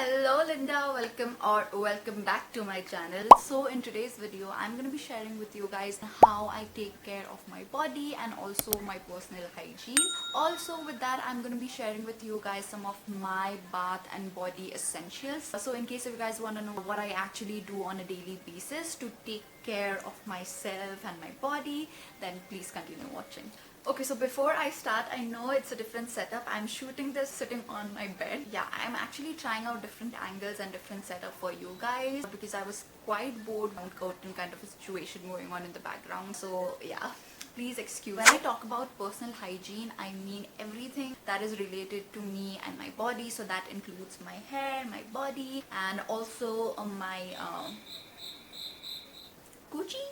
Hello Linda, welcome back to my channel. So in today's video I'm going to be sharing with you guys how I take care of my body and also my personal hygiene. Also with that I'm going to be sharing with you guys some of my bath and body essentials. So in case if you guys want to know what I actually do on a daily basis to take care of myself and my body, then please continue watching. Okay, so before I start, I know it's a different setup. I'm shooting this sitting on my bed. Yeah, I'm actually trying out different angles and different setup for you guys because I was quite bored with curtain kind of a situation going on in the background. So yeah, please excuse. When I talk about personal hygiene, I mean everything that is related to me and my body. So that includes my hair, my body, and also my Gucci?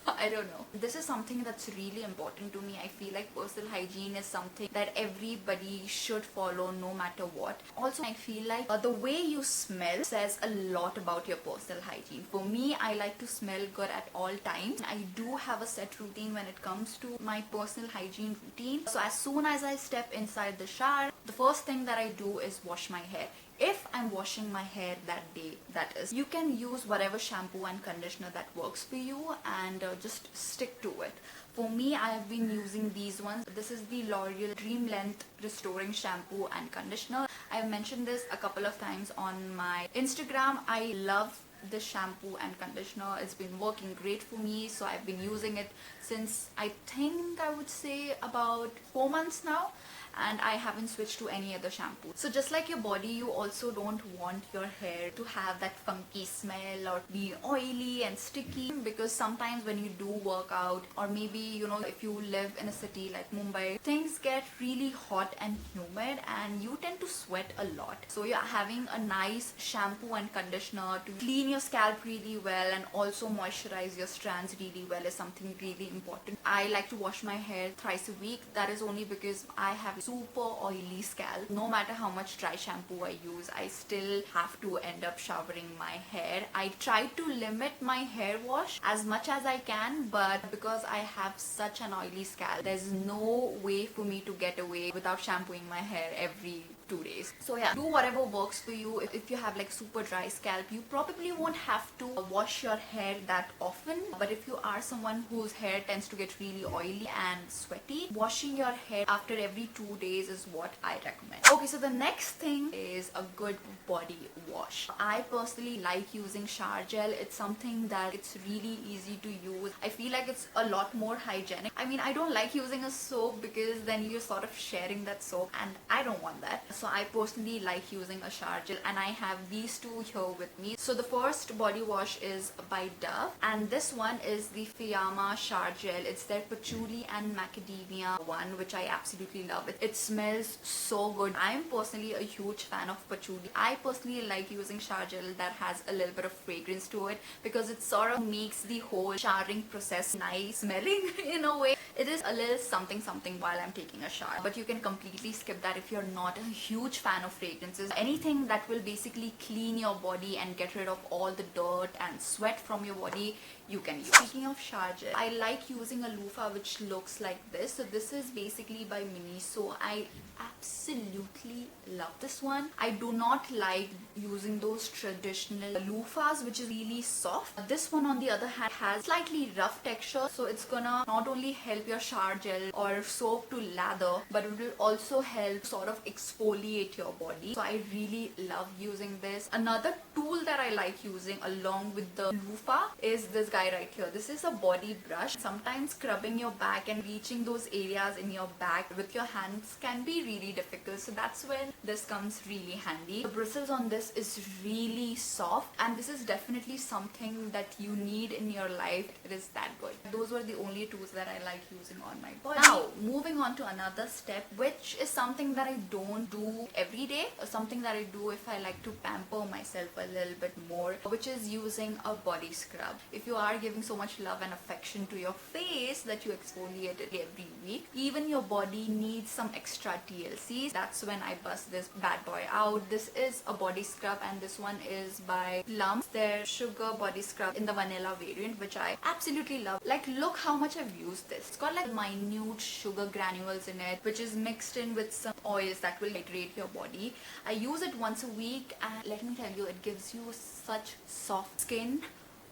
I don't know. This is something that's really important to me. I feel like personal hygiene is something that everybody should follow no matter what. Also, I feel like the way you smell says a lot about your personal hygiene. For me, I like to smell good at all times. I do have a set routine when it comes to my personal hygiene routine. So as soon as I step inside the shower, the first thing that I do is wash my hair. If I'm washing my hair that day, that is, you can use whatever shampoo and conditioner that works for you and just stick to it. For me, I have been using these ones. This is the L'Oreal Dream Length Restoring Shampoo and Conditioner. I've mentioned this a couple of times on my Instagram. I love this shampoo and conditioner. It's been working great for me, so I've been using it since I think I would say about 4 months now, and I haven't switched to any other shampoo. So just like your body, you also don't want your hair to have that funky smell or be oily and sticky, because sometimes when you do work out, or maybe if you live in a city like Mumbai, things get really hot and humid and you tend to sweat a lot. So yeah, having a nice shampoo and conditioner to clean your scalp really well and also moisturize your strands really well is something really important. I like to wash my hair thrice a week. That is only because I have super oily scalp. No matter how much dry shampoo I use, I still have to end up showering my hair. I try to limit my hair wash as much as I can, but because I have such an oily scalp, there's no way for me to get away without shampooing my hair every 2 days. So yeah, do whatever works for you. If you have like super dry scalp, you probably won't have to wash your hair that often, but if you are someone whose hair tends to get really oily and sweaty, washing your hair after every 2 days is what I recommend. Okay, so the next thing is a good body wash. I personally like using shower gel. It's something that it's really easy to use. I feel like it's a lot more hygienic. I mean, I don't like using a soap because then you're sort of sharing that soap and I don't want that. So I personally like using a shower gel, and I have these two here with me. So the first body wash is by Dove, and this one is the Fiyama shower gel. It's their patchouli and macadamia one, which I absolutely love. It smells so good. I'm personally a huge fan of patchouli. I personally like using shower gel that has a little bit of fragrance to it because it sort of makes the whole showering process nice smelling in a way. It is a little something while I'm taking a shower, but you can completely skip that if you're not a huge fan of fragrances. Anything that will basically clean your body and get rid of all the dirt and sweat from your body, you can use. Speaking of shower gel, I like using a loofah which looks like this. So this is basically by Miniso. I absolutely love this one. I do not like using those traditional loofahs which is really soft. This one on the other hand has slightly rough texture, so it's gonna not only help your shower gel or soap to lather, but it will also help sort of exfoliate your body. So I really love using this. Another tool that I like using along with the loofah is this guy right here. This is a body brush. Sometimes scrubbing your back and reaching those areas in your back with your hands can be really difficult, so that's when this comes really handy. The bristles on this is really soft, and this is definitely something that you need in your life. It is that good. Those were the only tools that I like using on my body. Now moving on to another step, which is something that I don't do every day, or something that I do if I like to pamper myself a little bit more, which is using a body scrub. If you are giving so much love and affection to your face that you exfoliate it every week, even your body needs some extra TLC. That's when I bust this bad boy out. This is a body scrub, and this one is by Plums, their sugar body scrub in the vanilla variant, which I absolutely love. Like, look how much I've used this. It's got got like minute sugar granules in it, which is mixed in with some oils that will hydrate your body. I use it once a week, and let me tell you, it gives you such soft skin.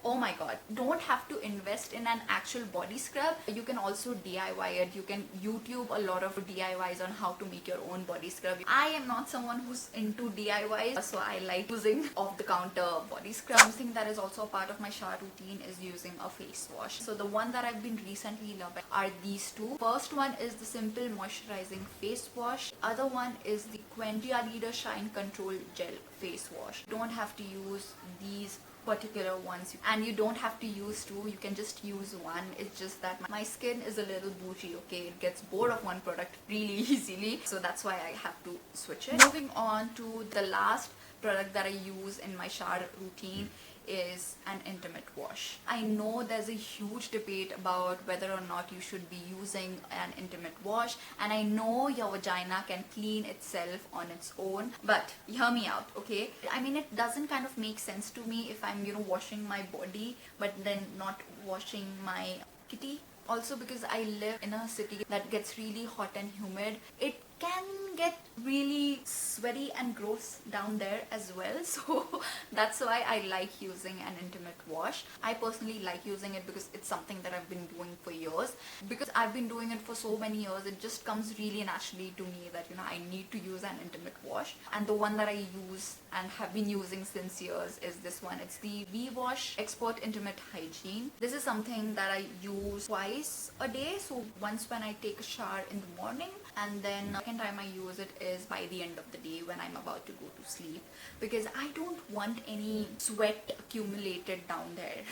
Oh my god, don't have to invest in an actual body scrub. You can also DIY it. You can YouTube a lot of DIYs on how to make your own body scrub. I am not someone who's into DIYs, so I like using off-the-counter body scrub. Something that is also a part of my shower routine is using a face wash. So the one that I've been recently loving are these two. First one is the Simple Moisturizing Face Wash. Other one is the Quentia Leader Shine Control Gel Face Wash. You don't have to use these particular ones, and you don't have to use two, you can just use one. It's just that my skin is a little bougie, okay? It gets bored of one product really easily, so that's why I have to switch it. Moving on to the last product that I use in my shower routine is an intimate wash. I know there's a huge debate about whether or not you should be using an intimate wash, and I know your vagina can clean itself on its own, but hear me out, okay? I mean, it doesn't kind of make sense to me if I'm, washing my body but then not washing my kitty. Also, because I live in a city that gets really hot and humid, it can get really sweaty and gross down there as well, so that's why I like using an intimate wash. I personally like using it because it's something that I've been doing for years. Because I've been doing it for so many years, it just comes really naturally to me that I need to use an intimate wash. And the one that I use and have been using since years is this one. It's the V-Wash Expert Intimate Hygiene. This is something that I use twice a day. So once when I take a shower in the morning, and then the second time I use it is by the end of the day when I'm about to go to sleep, because I don't want any sweat accumulated down there.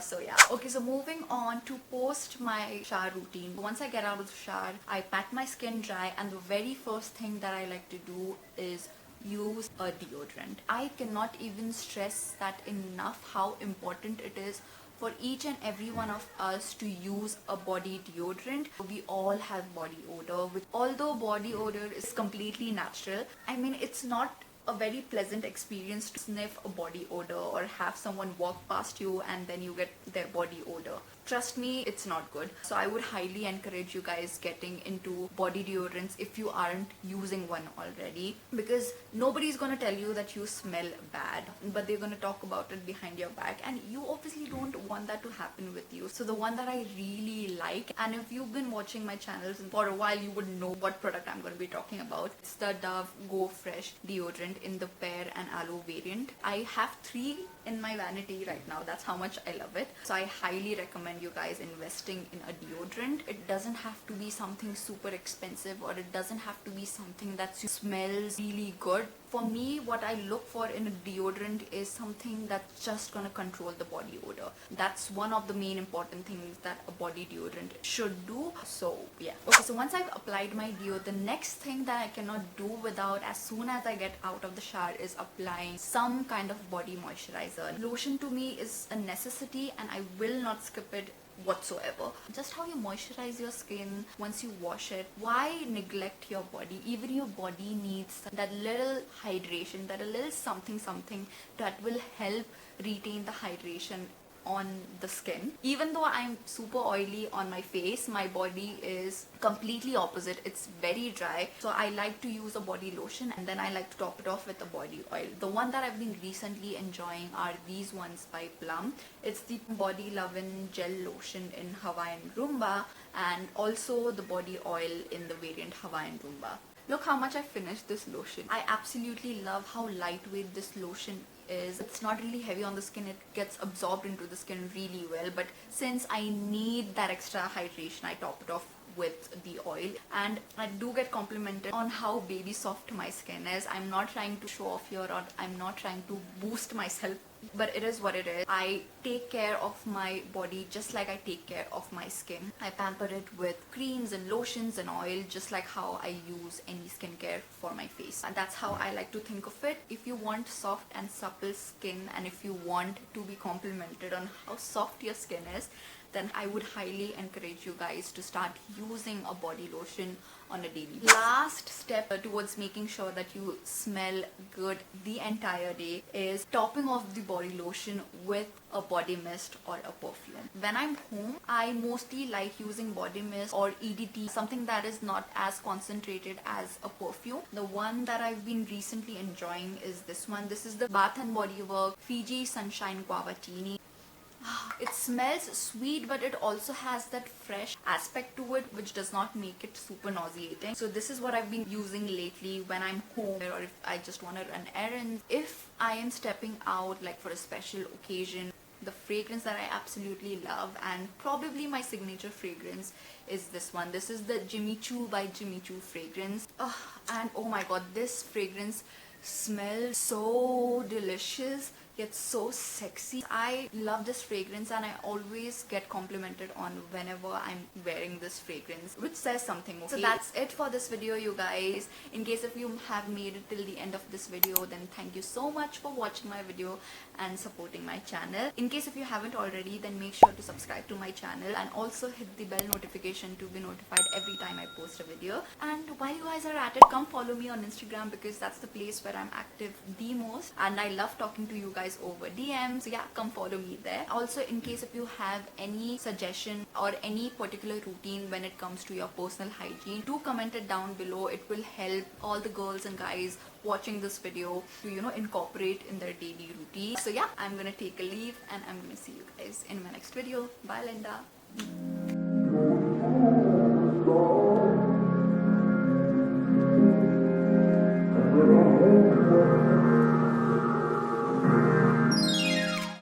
So yeah. Okay, so moving on to post my shower routine. Once I get out of the shower, I pat my skin dry, and the very first thing that I like to do is use a deodorant. I cannot even stress that enough, how important it is for each and every one of us to use a body deodorant. We all have body odor, which, although body odor is completely natural, I mean, it's not a very pleasant experience to sniff a body odor or have someone walk past you and then you get their body odor. Trust me, it's not good. So I would highly encourage you guys getting into body deodorants if you aren't using one already, because nobody's gonna tell you that you smell bad, but they're gonna talk about it behind your back, and you obviously don't want that to happen with you. So the one that I really like, and if you've been watching my channels for a while, you would know what product I'm gonna be talking about. It's the Dove Go Fresh deodorant in the pear and aloe variant. I have 3 in my vanity right now. That's how much I love it. So I highly recommend you guys investing in a deodorant. It doesn't have to be something super expensive, or it doesn't have to be something that smells really good. For me, what I look for in a deodorant is something that's just gonna control the body odor. That's one of the main important things that a body deodorant should do. So yeah. Okay, so once I've applied my deo, the next thing that I cannot do without as soon as I get out of the shower is applying some kind of body moisturizer. Lotion to me is a necessity, and I will not skip it whatsoever. Just how you moisturize your skin once you wash it. Why neglect your body? Even your body needs that little hydration, that a little something that will help retain the hydration on the skin. Even though I'm super oily on my face, my body is completely opposite. It's very dry. So I like to use a body lotion, and then I like to top it off with a body oil. The one that I've been recently enjoying are these ones by Plum. It's the Body Lovin' Gel Lotion in Hawaiian Rumba, and also the body oil in the variant Hawaiian Rumba. Look how much I finished this lotion. I absolutely love how lightweight this lotion is. It's not really heavy on the skin, it gets absorbed into the skin really well, but since I need that extra hydration, I top it off with the oil, and I do get complimented on how baby soft my skin is. I'm not trying to show off here, or I'm not trying to boost myself, but it is what it is. I take care of my body just like I take care of my skin. I pamper it with creams and lotions and oil, just like how I use any skincare for my face. And that's how I like to think of it. If you want soft and supple skin, and if you want to be complimented on how soft your skin is, then I would highly encourage you guys to start using a body lotion on a daily basis. Last step towards making sure that you smell good the entire day is topping off the body lotion with a body mist or a perfume. When I'm home, I mostly like using body mist or EDT, something that is not as concentrated as a perfume. The one that I've been recently enjoying is this one. This is the Bath and Body Works Fiji Sunshine Guavatini. It smells sweet, but it also has that fresh aspect to it, which does not make it super nauseating. So this is what I've been using lately when I'm home, or if I just want to run errands. If I am stepping out like for a special occasion, the fragrance that I absolutely love and probably my signature fragrance is this one. This is the Jimmy Choo by Jimmy Choo fragrance. And oh my god, this fragrance smells so delicious yet so sexy. I love this fragrance and I always get complimented on whenever I'm wearing this fragrance, which says something. Okay? So that's it for this video, you guys. In case if you have made it till the end of this video, then thank you so much for watching my video and supporting my channel. In case if you haven't already, then make sure to subscribe to my channel and also hit the bell notification to be notified every time I post a video. And while you guys are at it, come follow me on Instagram because that's the place where I'm active the most and I love talking to you guys over DM. So yeah, come follow me there. Also, in case if you have any suggestion or any particular routine when it comes to your personal hygiene, do comment it down below. It will help all the girls and guys watching this video to, you know, incorporate in their daily routine. So yeah, I'm gonna take a leave and I'm gonna see you guys in my next video. Bye, Linda.